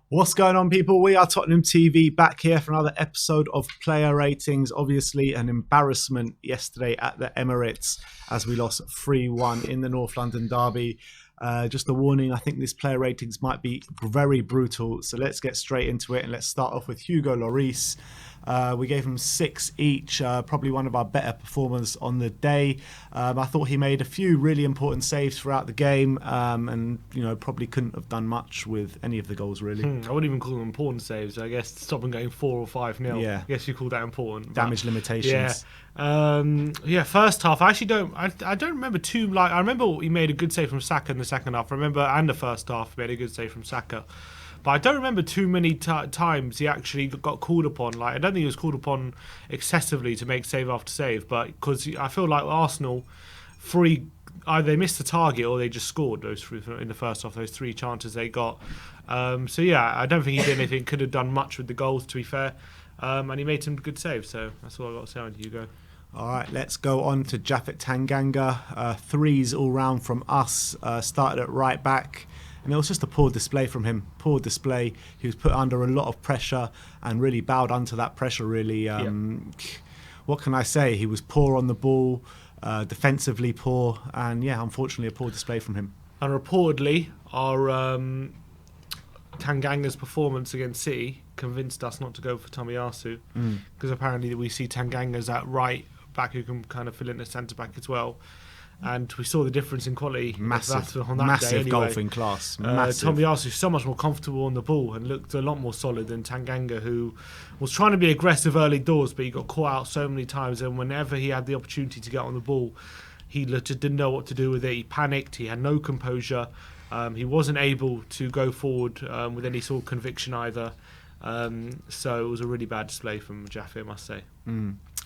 What's going on, people? We are Tottenham TV, back here for another episode of Player Ratings. Obviously, an embarrassment yesterday at the Emirates as we lost 3-1 in the North London derby. Just a warning, I think this Player Ratings might be very brutal. So let's get straight into it and let's start off with Hugo Lloris. We gave him 6 each, probably one of our better performers on the day. I thought he made a few really important saves throughout the game, and probably couldn't have done much with any of the goals really. I wouldn't even call them important saves. I guess stop them going 4 or 5-0. Yeah. I guess you call that important. Damage limitations. Yeah. First half, I actually don't. I don't remember too. I remember he made a good save from Saka in the second half. I remember, and the first half, he made a good save from Saka. But I don't remember too many times he actually got called upon. I don't think he was called upon excessively to make save after save. But because I feel like Arsenal, either they missed the target or they just scored those three in the first half. Those 3 chances they got. So yeah, I don't think he did anything. Could have done much with the goals, to be fair. And he made some good saves. So that's all I got to say on Hugo. All right, let's go on to Japhet Tanganga. 3s all round from us. Started at right back. And it was just a poor display from him. Poor display. He was put under a lot of pressure and really bowed under that pressure, really. What can I say? He was poor on the ball, defensively poor. And yeah, unfortunately, a poor display from him. And reportedly, our Tanganga's performance against City convinced us not to go for Tomiyasu. Because apparently we see Tanganga's at right back who can kind of fill in the centre-back as well. And we saw the difference in quality on that massive day anyway. golfing class. Massive. Tomiyasu is so much more comfortable on the ball and looked a lot more solid than Tanganga, who was trying to be aggressive early doors, but he got caught out so many times. And whenever he had the opportunity to get on the ball, he just didn't know what to do with it. He panicked. He had no composure. He wasn't able to go forward with any sort of conviction either. So it was a really bad display from Japhet, I must say.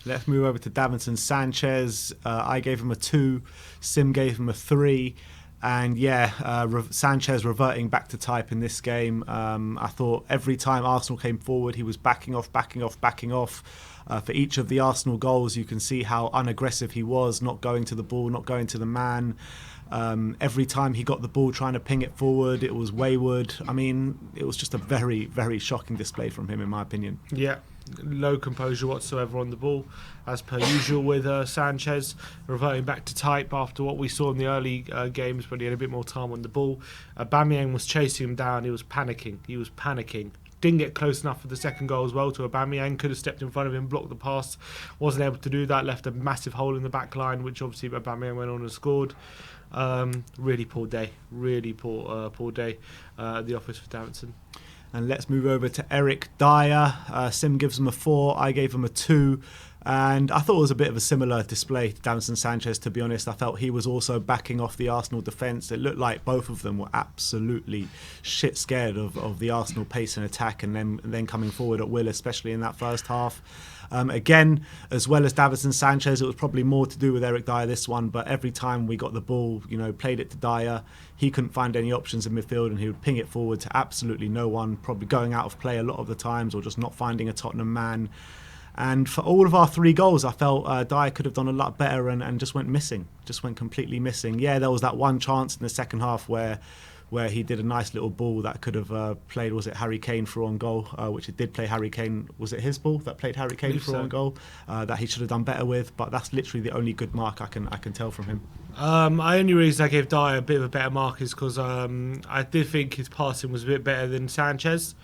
Let's move over to Davinson Sanchez. I gave him a 2. Sim gave him a 3. And yeah, Sanchez reverting back to type in this game. I thought every time Arsenal came forward, he was backing off. For each of the Arsenal goals, you can see how unaggressive he was, not going to the ball, not going to the man. Every time he got the ball trying to ping it forward, it was wayward. I mean, it was just a very, very shocking display from him, in my opinion. Yeah, low composure whatsoever on the ball, as per usual with Sanchez, reverting back to type after what we saw in the early games when he had a bit more time on the ball. Aubameyang was chasing him down. He was panicking. Didn't get close enough for the second goal as well to Aubameyang. Could have stepped in front of him, blocked the pass. Wasn't able to do that. Left a massive hole in the back line, which obviously Aubameyang went on and scored. Really poor day. Really poor day at the office for Davinson. And let's move over to Eric Dier. Sim gives him a 4. I gave him a 2. And I thought it was a bit of a similar display to Davinson Sanchez, to be honest. I felt he was also backing off the Arsenal defence. It looked like both of them were absolutely shit scared of the Arsenal pace and attack and then coming forward at will, especially in that first half. Again, as well as Davinson Sanchez, it was probably more to do with Eric Dier this one, but every time we got the ball, played it to Dier, he couldn't find any options in midfield and he would ping it forward to absolutely no one, probably going out of play a lot of the times or just not finding a Tottenham man. And for all of our 3 goals, I felt Dier could have done a lot better and just went missing, just went completely missing. Yeah, there was that one chance in the second half where he did a nice little ball that could have played, was it Harry Kane through on goal, which it did play Harry Kane. Was it his ball that played Harry Kane through on goal that he should have done better with? But that's literally the only good mark I can tell from him. Only reason I gave Dier a bit of a better mark is because I did think his passing was a bit better than Sanchez.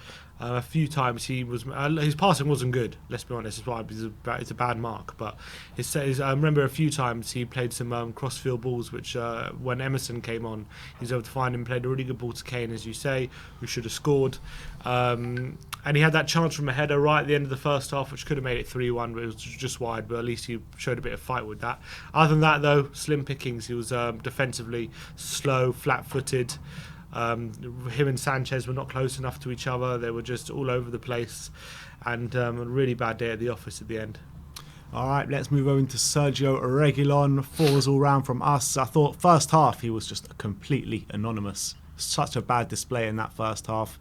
A few times his passing wasn't good. Let's be honest, it's a bad mark. But I remember a few times he played some cross-field balls, which when Emerson came on, he was able to find him. Played a really good ball to Kane, as you say, who should have scored. And he had that chance from a header right at the end of the first half, which could have made it 3-1, but it was just wide. But at least he showed a bit of fight with that. Other than that, though, slim pickings. He was defensively slow, flat-footed. Him and Sanchez were not close enough to each other. They were just all over the place, and a really bad day at the office at the end. All right, let's move over to Sergio Reguilón. 4s all round from us. I thought first half he was just completely anonymous. Such a bad display in that first half.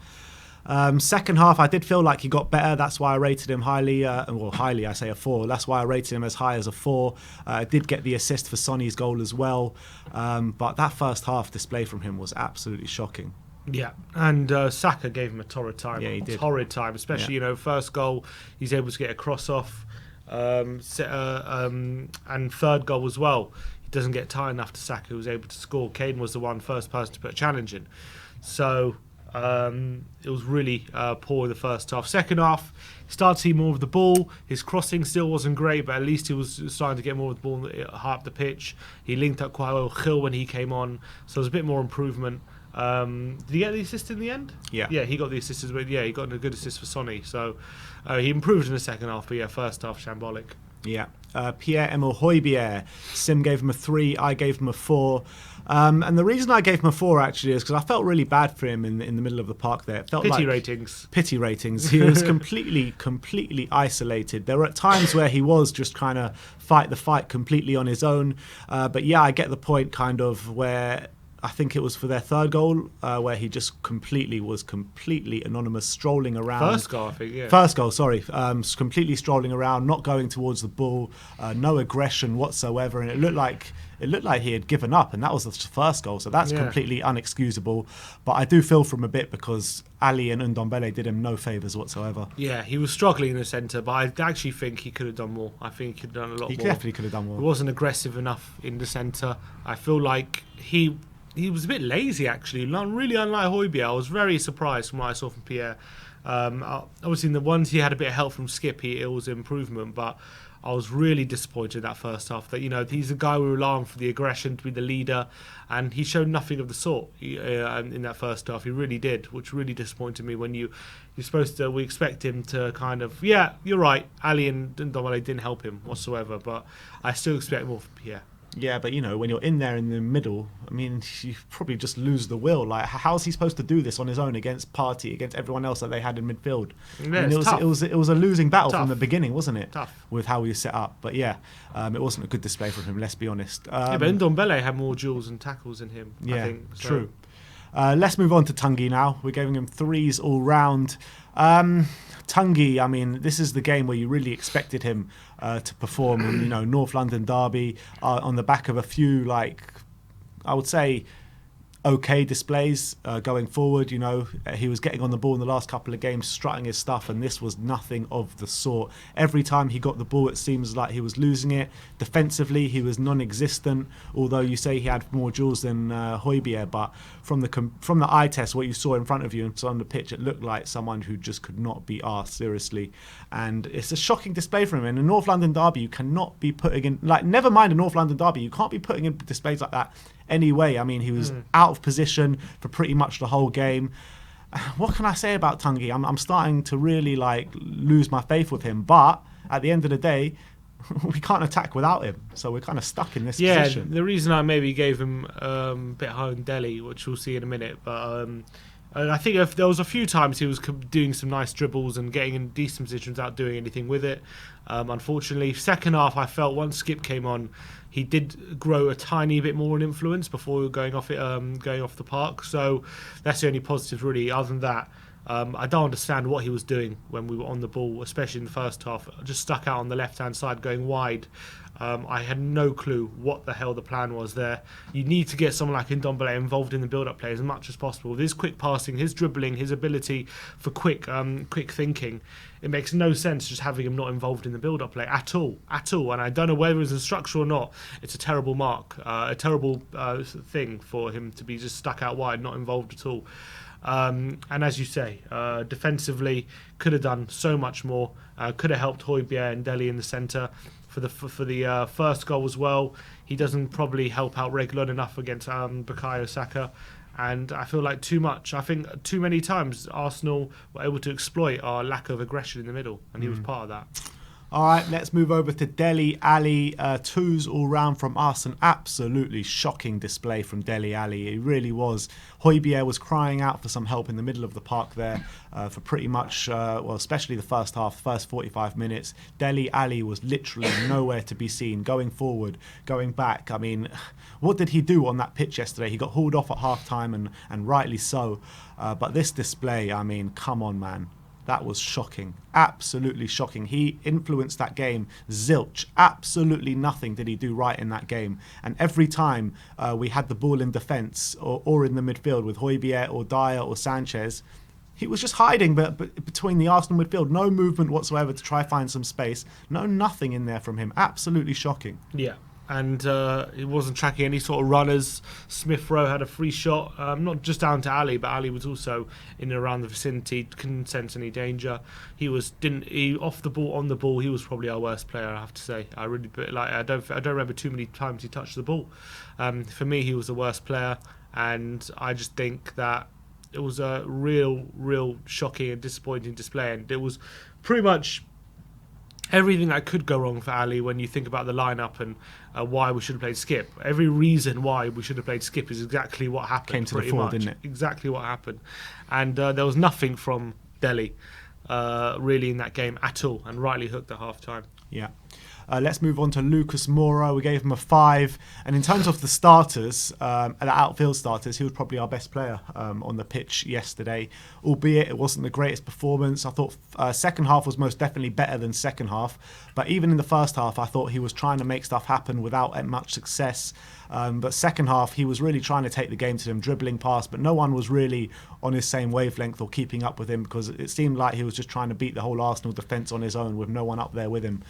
Second half, I did feel like he got better. That's why I rated him highly. Highly, I say a 4. That's why I rated him as high as a 4. I did get the assist for Sonny's goal as well. But that first half display from him was absolutely shocking. Yeah, and Saka gave him a torrid time. Yeah, he did. Torrid time, especially first goal, he's able to get a cross off, and third goal as well. He doesn't get tight enough to Saka, who was able to score. Kane was the first person to put a challenge in. So it was really poor in the first half. Second half, he started to see more of the ball. His crossing still wasn't great, but at least he was starting to get more of the ball high up the pitch. He linked up quite well with Gil when he came on, so there was a bit more improvement. Did he get the assist in the end? Yeah, he got the assist as well. Yeah, he got a good assist for Sonny. So he improved in the second half, but first half shambolic. Yeah, Pierre-Emile Højbjerg, Sim gave him a 3, I gave him a 4. And the reason I gave him a 4 actually is because I felt really bad for him in the middle of the park there. It felt Pity like ratings. Pity ratings. He was completely isolated. There were times where he was just kind of fight the fight completely on his own. But yeah, I get the point kind of where I think it was for their third goal where he just was completely anonymous, strolling around. First goal, I think, yeah. First goal, sorry. Completely strolling around, not going towards the ball, no aggression whatsoever. And it looked like he had given up, and that was the first goal. So that's completely unexcusable. But I do feel for him a bit because Ali and Ndombele did him no favours whatsoever. Yeah, he was struggling in the centre, but I actually think he could have done more. I think he could have done a lot more. He definitely could have done more. He wasn't aggressive enough in the centre. I feel like he was a bit lazy, actually. Really unlike Højbjerg. I was very surprised from what I saw from Pierre. Obviously, in the ones he had a bit of help from Skipp, it was an improvement, but I was really disappointed in that first half. That he's a guy we rely on for the aggression, to be the leader, and he showed nothing of the sort in that first half. He really did, which really disappointed me. When we expect him to kind of, you're right, Ali and Ndombele didn't help him whatsoever, but I still expect more from Pierre. Yeah, but when you're in there in the middle, I mean, you probably just lose the will. Like, how's he supposed to do this on his own against Partey, against everyone else that they had in midfield? Yeah, I mean, it was a losing battle from the beginning, wasn't it? Tough. With how he was set up. But yeah, it wasn't a good display from him, let's be honest. But Ndombele had more duels and tackles than him, I think. So. True. Let's move on to Tanguy now. We're giving him 3s all round. Tanguy, I mean, this is the game where you really expected him to perform in, North London derby on the back of a few, I would say, okay displays going forward. He was getting on the ball in the last couple of games, strutting his stuff, and this was nothing of the sort. Every time he got the ball, it seems like he was losing it. Defensively, he was non-existent, although you say he had more duels than Højbjerg, but from the eye test, what you saw in front of you and on the pitch, it looked like someone who just could not be arsed, seriously. And it's a shocking display from him. In a North London derby, you cannot be putting in, never mind a North London derby, you can't be putting in displays like that anyway. I mean, he was out of position for pretty much the whole game. What can I say about Tanguy? I'm starting to really lose my faith with him, but at the end of the day, we can't attack without him, so we're kind of stuck in this position. The reason I maybe gave him a bit higher than Dele, which we'll see in a minute, but I think if there was a few times he was doing some nice dribbles and getting in decent positions without doing anything with it. Unfortunately, second half, I felt once Skipp came on, he did grow a tiny bit more in influence before going off the park. So that's the only positive, really. Other than that, I don't understand what he was doing when we were on the ball, especially in the first half. Just stuck out on the left-hand side, going wide. I had no clue what the hell the plan was there. You need to get someone like Ndombele involved in the build-up play as much as possible. With his quick passing, his dribbling, his ability for quick thinking, it makes no sense just having him not involved in the build-up play at all. And I don't know whether it's a structure or not. It's a terrible mark, a terrible thing for him to be just stuck out wide, not involved at all. And as you say, defensively, could have done so much more. Could have helped Højbjerg and Dele in the centre for the first goal as well. He doesn't probably help out Reguilón enough against Bukayo Saka. And I feel like too much. I think too many times Arsenal were able to exploit our lack of aggression in the middle, and he was part of that. All right, let's move over to Dele Alli. 2s all round from us. An absolutely shocking display from Dele Alli. It really was. Højbjerg was crying out for some help in the middle of the park there for pretty much, especially the first half, first 45 minutes. Dele Alli was literally nowhere to be seen, going forward, going back. I mean, what did he do on that pitch yesterday? He got hauled off at half-time, and rightly so. But this display, I mean, come on, man. That was shocking. Absolutely shocking. He influenced that game. Zilch. Absolutely nothing did he do right in that game. And every time we had the ball in defence or in the midfield with Højbjerg or Dier or Sanchez, he was just hiding between the Arsenal midfield. No movement whatsoever to try find some space. Nothing in there from him. Absolutely shocking. Yeah. And he wasn't tracking any sort of runners. Smith Rowe had a free shot, not just down to Ali, but Ali was also in and around the vicinity. Couldn't sense any danger. He off the ball, on the ball. He was probably our worst player, I have to say. I don't remember too many times he touched the ball. For me, he was the worst player, and I just think that it was a real shocking and disappointing display, and it was pretty much everything that could go wrong for Ali when you think about the lineup and why we should have played Skipp. Every reason why we should have played Skipp is exactly what happened. Came to the fore, didn't it? Exactly what happened. And there was nothing from Dele really in that game at all, and rightly hooked at half-time. Yeah. Let's move on to Lucas Moura. We gave him a 5. And in terms of the starters, the outfield starters, he was probably our best player on the pitch yesterday. Albeit it wasn't the greatest performance. I thought second half was most definitely better than second half. But even in the first half, I thought he was trying to make stuff happen without much success. But second half, he was really trying to take the game to them, dribbling past. But no one was really on his same wavelength or keeping up with him, because it seemed like he was just trying to beat the whole Arsenal defence on his own with no one up there with him,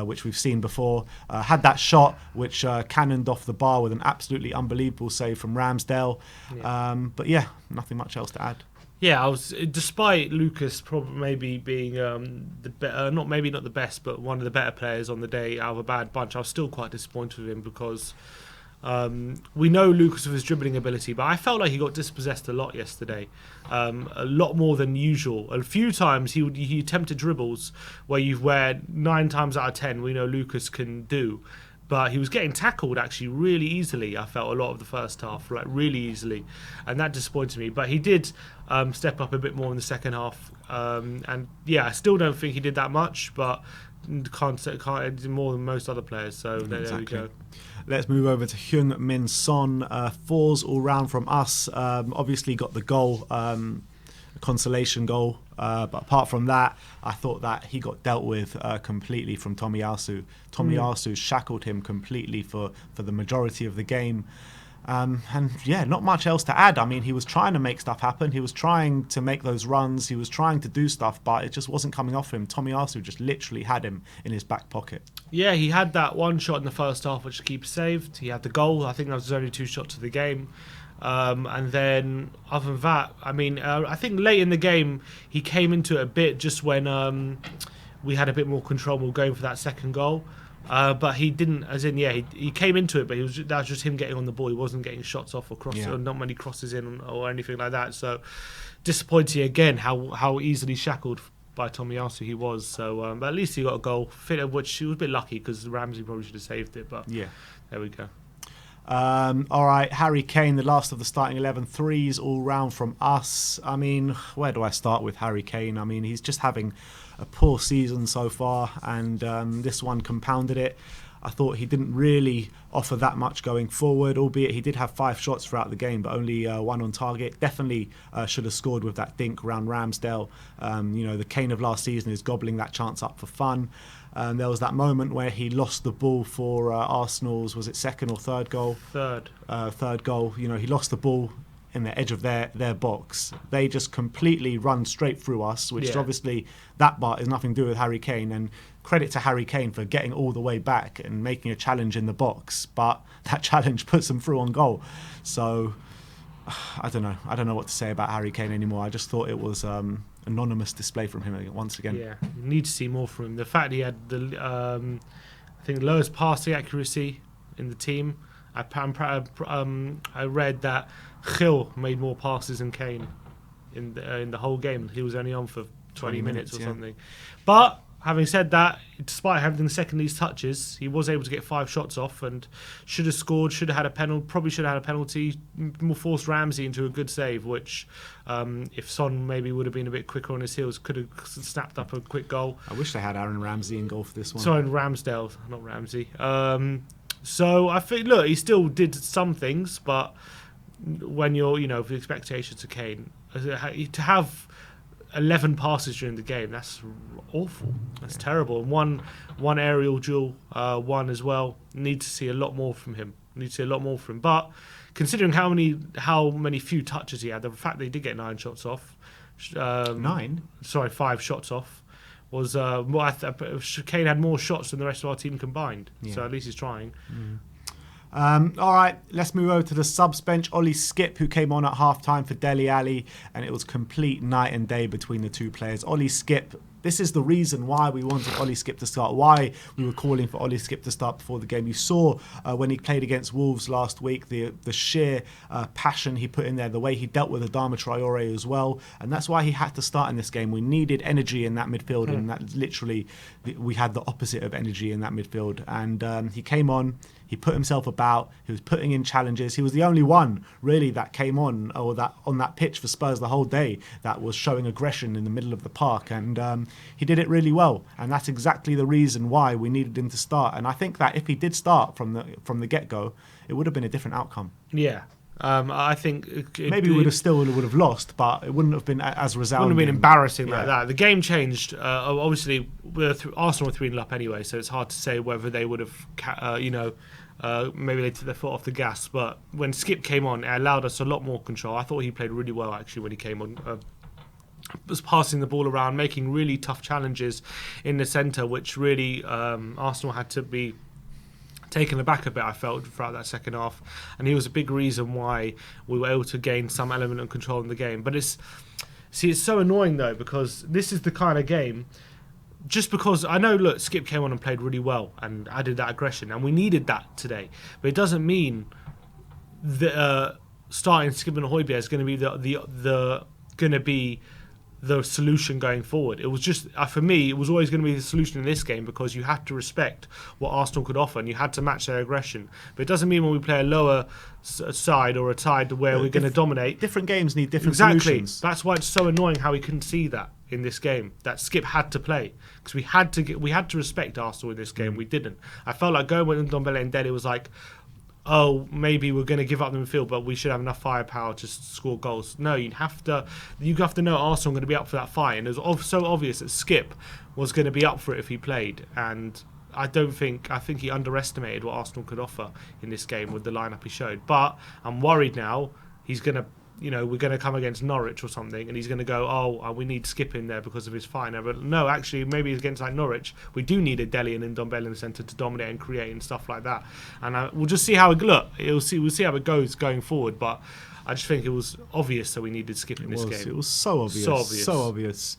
which we've seen before. Had that shot which cannoned off the bar with an absolutely unbelievable save from Ramsdale. Yeah. But yeah, nothing much else to add. Yeah, despite Lucas probably maybe being not the best, but one of the better players on the day out of a bad bunch, I was still quite disappointed with him, because we know Lucas with his dribbling ability, but I felt like he got dispossessed a lot yesterday, a lot more than usual. A few times he attempted dribbles where 9 times out of 10 we know Lucas can do, but he was getting tackled actually really easily. I felt a lot of the first half, like really easily, and that disappointed me. But he did step up a bit more in the second half, and yeah, I still don't think he did that much, but can't do more than most other players. So exactly. There we go. Let's move over to Heung-min Son. 4s all round from us. Obviously got the goal, consolation goal. But apart from that, I thought that he got dealt with completely from Tomiyasu. Tomiyasu shackled him completely for the majority of the game. And yeah, not much else to add. I mean, he was trying to make stuff happen. He was trying to make those runs. He was trying to do stuff, but it just wasn't coming off him. Tomiyasu just literally had him in his back pocket. Yeah, he had that one shot in the first half which the keeper saved. He had the goal. I think that was his only 2 shots of the game. And then other than that, I mean, I think late in the game he came into it a bit just when we had a bit more control. We were going for that second goal. But he didn't, as in, yeah, he came into it, but that was just him getting on the ball. He wasn't getting shots off or crosses, or not many crosses in or anything like that. So disappointing again how easily shackled by Tomiyasu he was. So but at least he got a goal, which he was a bit lucky because Ramsey probably should have saved it. But yeah, there we go. All right, Harry Kane, the last of the starting 11, 3s all round from us. I mean, where do I start with Harry Kane? I mean, he's just having a poor season so far, and this one compounded it. I thought he didn't really offer that much going forward, albeit he did have 5 shots throughout the game, but only 1 on target. Definitely should have scored with that dink around Ramsdale. The Kane of last season is gobbling that chance up for fun. There was that moment where he lost the ball for Arsenal's, was it second or third goal? Third goal. He lost the ball in the edge of their box. They just completely run straight through us, which is obviously, that part is nothing to do with Harry Kane, and credit to Harry Kane for getting all the way back and making a challenge in the box, but that challenge puts them through on goal. So I don't know what to say about Harry Kane anymore. I just thought it was anonymous display from him once again. Yeah, you need to see more from him. The fact he had the I think lowest passing accuracy in the team. I read that Gil made more passes than Kane in the whole game. He was only on for 20 minutes or something. But having said that, despite having the second least touches, he was able to get 5 shots off and should have scored, should have had a penalty, probably should have had a penalty, forced Ramsey into a good save, which if Son maybe would have been a bit quicker on his heels, could have snapped up a quick goal. I wish they had Aaron Ramsey in goal for this one. Sorry, Ramsdale, not Ramsey. So I think, look, he still did some things, but when you're, with the expectations of Kane, to have 11 passes during the game. That's awful. That's terrible. And one aerial duel, one as well. Need to see a lot more from him. But considering how many few touches he had, the fact that he did get 9 shots off. 9? Sorry, 5 shots off. Was Kane had more shots than the rest of our team combined. Yeah. So at least he's trying. All right, let's move over to the subs bench. Ollie Skipp, who came on at half-time for Dele Alli, and it was complete night and day between the two players. Ollie Skipp, this is the reason why we wanted Ollie Skipp to start, why we were calling for Ollie Skipp to start before the game. You saw when he played against Wolves last week, the sheer passion he put in there, the way he dealt with Adama Traore as well, and that's why he had to start in this game. We needed energy in that midfield, and that literally, we had the opposite of energy in that midfield. And he came on. He put himself about. He was putting in challenges. He was the only one really that came on that pitch for Spurs the whole day that was showing aggression in the middle of the park, and he did it really well. And that's exactly the reason why we needed him to start. And I think that if he did start from the get-go, it would have been a different outcome. Yeah. I think maybe we would have lost, but it wouldn't have been as resounding. Wouldn't have been embarrassing like that. The game changed. Obviously, Arsenal were 3-0 up anyway, so it's hard to say whether they would have, maybe they took their foot off the gas. But when Skipp came on, it allowed us a lot more control. I thought he played really well actually when he came on. Was passing the ball around, making really tough challenges in the centre, which really Arsenal had to be taken aback a bit, I felt, throughout that second half, and he was a big reason why we were able to gain some element of control in the game. But it's so annoying though, because this is the kind of game, just because I know, look, Skipp came on and played really well and added that aggression, and we needed that today, but it doesn't mean that starting Skipp and Højbjerg is going to be the solution going forward. It was just, for me, it was always going to be the solution in this game, because you had to respect what Arsenal could offer and you had to match their aggression. But it doesn't mean when we play a lower side or a side where we're going to dominate. Different games need different solutions. That's why it's so annoying how we couldn't see that in this game, that Skipp had to play, because we had to respect Arsenal in this game. We didn't. I felt like going with Ndombele and Dele was like, oh, maybe we're going to give up the midfield, but we should have enough firepower to score goals. No, you have to know Arsenal are going to be up for that fight, and it was so obvious that Skipp was going to be up for it if he played, and I think he underestimated what Arsenal could offer in this game with the lineup he showed. But I'm worried now he's going to, we're going to come against Norwich or something, and he's going to go, oh, we need Skipp in there because of his fine. But no, actually, maybe against like Norwich, we do need a Dele and Ndombele in the centre to dominate and create and stuff like that. And we'll just see how it we'll see how it goes going forward. But I just think it was obvious that we needed Skipp in this game. It was so obvious.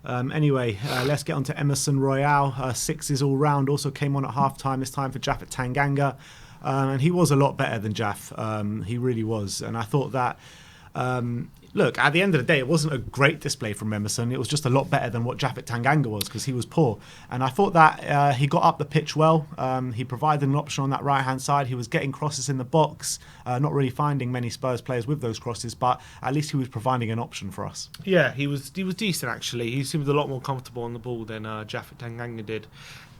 Anyway, let's get on to Emerson Royal. 6s all round. Also came on at half-time, this time for Japhet Tanganga. And he was a lot better than Jaff. He really was. And I thought that... look, at the end of the day, it wasn't a great display from Emerson. It was just a lot better than what Japhet Tanganga was, because he was poor. And I thought that he got up the pitch well. He provided an option on that right-hand side. He was getting crosses in the box, not really finding many Spurs players with those crosses, but at least he was providing an option for us. Yeah, he was decent, actually. He seemed a lot more comfortable on the ball than Japhet Tanganga did.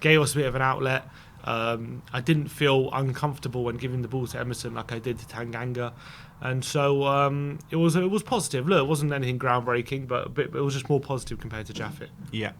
Gave us a bit of an outlet. I didn't feel uncomfortable when giving the ball to Emerson like I did to Tanganga. And so it was positive. Look, it wasn't anything groundbreaking, but it was just more positive compared to Japhet. Yeah.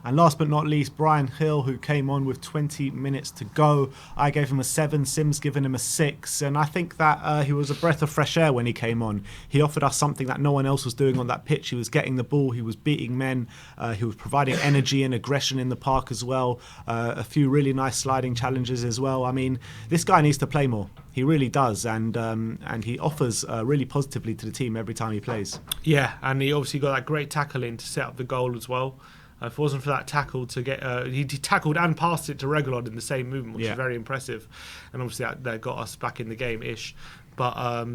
And last but not least, Bryan Gil, who came on with 20 minutes to go. I gave him a 7, Sim's given him a 6, and I think that he was a breath of fresh air when he came on. He offered us something that no one else was doing on that pitch. He was getting the ball, he was beating men, he was providing energy and aggression in the park as well. A few really nice sliding challenges as well. I mean, this guy needs to play more. He really does, and he offers really positively to the team every time he plays. Yeah, and he obviously got that great tackle in to set up the goal as well. If it wasn't for that tackle to get, he tackled and passed it to Reguilón in the same movement, which is very impressive, and obviously that got us back in the game-ish. But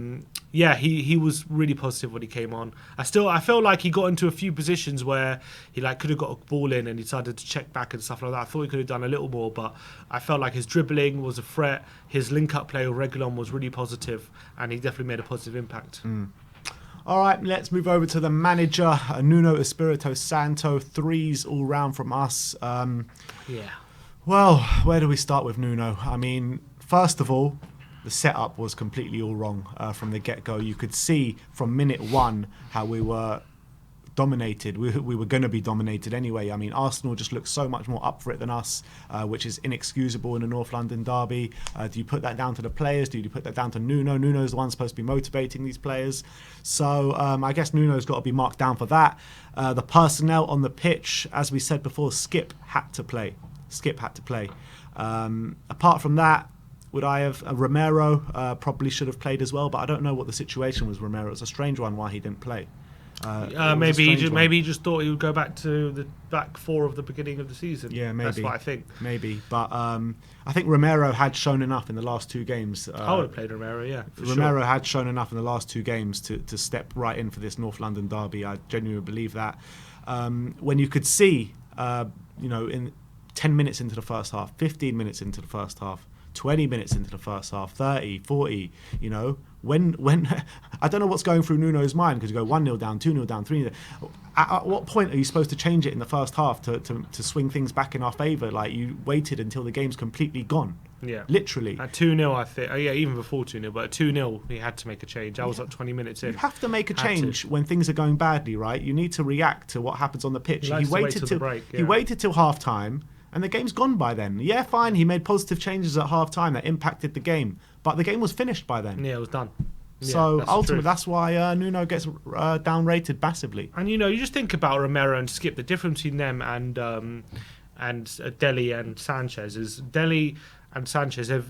he was really positive when he came on. I felt like he got into a few positions where he could have got a ball in and he decided to check back and stuff like that. I thought he could have done a little more, but I felt like his dribbling was a threat. His link-up play with Reguilón was really positive, and he definitely made a positive impact. All right, let's move over to the manager, Nuno Espirito Santo. 3s all round from us. Well, where do we start with Nuno? I mean, first of all, the setup was completely all wrong from the get-go. You could see from minute 1 how we were dominated. We were going to be dominated anyway. I mean, Arsenal just looked so much more up for it than us, which is inexcusable in a North London derby. Do you put that down to the players? Do you put that down to Nuno? Nuno's the one supposed to be motivating these players. So I guess Nuno's got to be marked down for that. The personnel on the pitch, as we said before, Skipp had to play. Apart from that, would I have Romero probably should have played as well, but I don't know what the situation was. Romero, it's a strange one why he didn't play. Maybe he just thought he would go back to the back four of the beginning of the season. Yeah, maybe. That's what I think. Maybe, but I think Romero had shown enough in the last 2 games. I would have played Romero, yeah. Romero had shown enough in the last 2 games to step right in for this North London derby. I genuinely believe that. When you could see, in 10 minutes into the first half, 15 minutes into the first half, 20 minutes into the first half, 30, 40, when I don't know what's going through Nuno's mind, because you go 1-0 down, 2-0 down, 3-0. At what point are you supposed to change it in the first half to swing things back in our favour? Like, you waited until the game's completely gone. Yeah. Literally. At 2-0, I think. Even before 2-0, but at 2-0, he had to make a change. I was up 20 minutes in. You have to make a change when things are going badly, right? You need to react to what happens on the pitch. He waited till half time. And the game's gone by then. Yeah, fine, he made positive changes at half-time that impacted the game. But the game was finished by then. Yeah, it was done. So ultimately, that's why Nuno gets down-rated massively. And, you just think about Romero and Skipp, the difference between them and Dele and Sanchez is Dele and Sanchez have,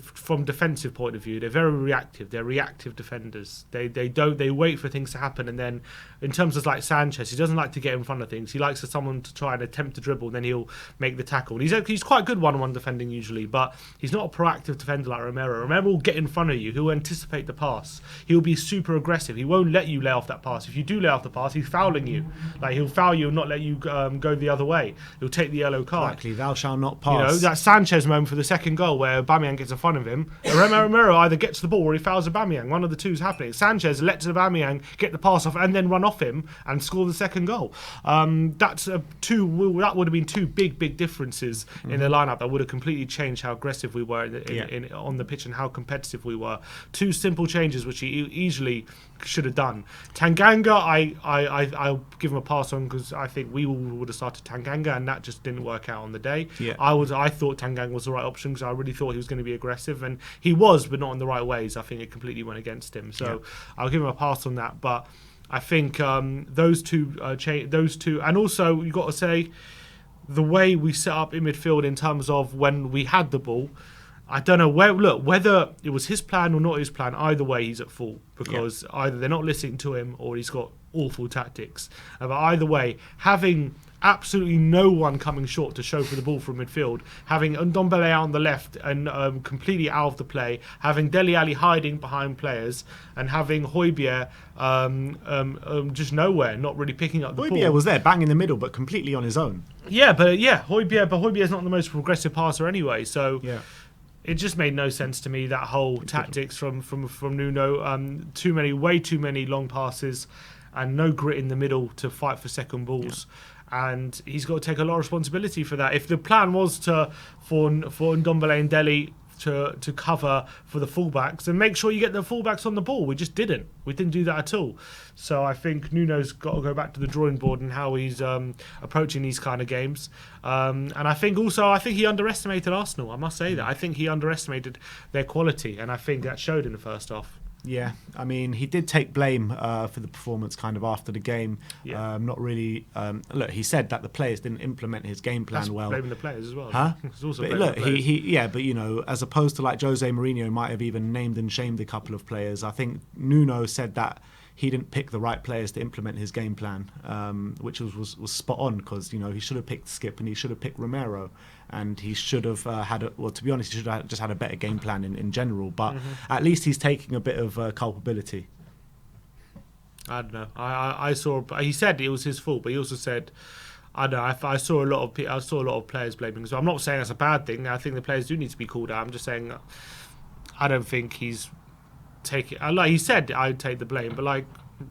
from defensive point of view, they're very reactive. They're reactive defenders. They wait for things to happen, and then in terms of Sanchez, he doesn't like to get in front of things. He likes for someone to try and attempt to dribble, and then he'll make the tackle. And he's quite good one-on-one defending usually, but he's not a proactive defender like Romero. Romero will get in front of you. He'll anticipate the pass. He'll be super aggressive. He won't let you lay off that pass. If you do lay off the pass, he's fouling you. He'll foul you and not let you go the other way. He'll take the yellow card. Exactly. Thou shalt not pass. That Sanchez moment for the second goal where Aubameyang gets in front of him. Romero either gets the ball or he fouls Aubameyang. One of the two is happening. Sanchez lets Aubameyang get the pass off and then run off him and score the second goal. That would have been 2 big differences in the lineup that would have completely changed how aggressive we were on the pitch and how competitive we were. 2 simple changes which he easily should have done. Tanganga, I'll give him a pass on because I think we would have started Tanganga and that just didn't work out on the day. Yeah. I thought Tanganga was the right option because I really thought he was going to be aggressive, and he was, but not in the right ways. I think it completely went against him. So I'll give him a pass on that. But I think those two, and also you've got to say the way we set up in midfield in terms of when we had the ball. I don't know whether it was his plan or not his plan. Either way, he's at fault because either they're not listening to him or he's got awful tactics. But either way, having absolutely no one coming short to show for the ball from midfield, having Ndombele out on the left and completely out of the play, having Dele Alli hiding behind players, and having Højbjerg just nowhere, not really picking up the ball. Højbjerg was there, bang in the middle, but completely on his own. Højbjerg is not the most progressive passer anyway, so. Yeah. It just made no sense to me, that whole tactics from Nuno. Way too many long passes and no grit in the middle to fight for second balls. Yeah. And he's got to take a lot of responsibility for that. If the plan was for Ndombele and Dele to cover for the fullbacks, then make sure you get the fullbacks on the ball. We just didn't. We didn't do that at all. So I think Nuno's got to go back to the drawing board and how he's approaching these kind of games. And I think he underestimated Arsenal. I must say that. I think he underestimated their quality, and I think that showed in the first half. Yeah, I mean, he did take blame for the performance kind of after the game. Yeah. Not really. Look, he said that the players didn't implement his game plan That's well. Blaming the players as well. Huh? It's also but look, but as opposed to Jose Mourinho might have even named and shamed a couple of players, I think Nuno said that he didn't pick the right players to implement his game plan, which was spot on because he should have picked Skipp and he should have picked Romero. And he should have to be honest, he should have just had a better game plan in general. But at least he's taking a bit of culpability. I don't know. I saw. He said it was his fault, but he also said, I don't know. I saw a lot of players blaming. So I'm not saying that's a bad thing. I think the players do need to be called out. I'm just saying, I don't think he's taking. Like he said, I'd take the blame, but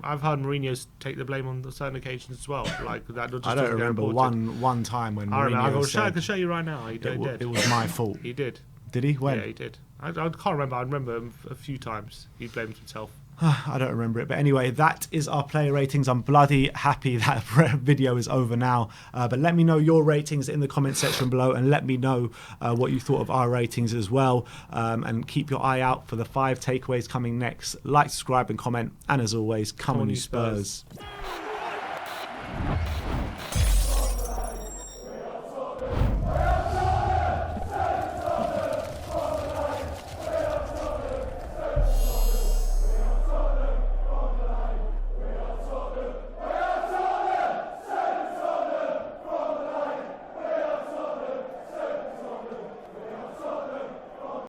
I've heard Mourinho take the blame on certain occasions as well. That just I don't remember one time when Mourinho said, I can show you right now. It was my fault. He did. Did he? When? Yeah, he did. I can't remember. I remember a few times he blamed himself. I don't remember it. But anyway, that is our player ratings. I'm bloody happy that video is over now. But let me know your ratings in the comment section below, and let me know what you thought of our ratings as well. And keep your eye out for the 5 takeaways coming next. Like, subscribe and comment. And as always, come on you Spurs.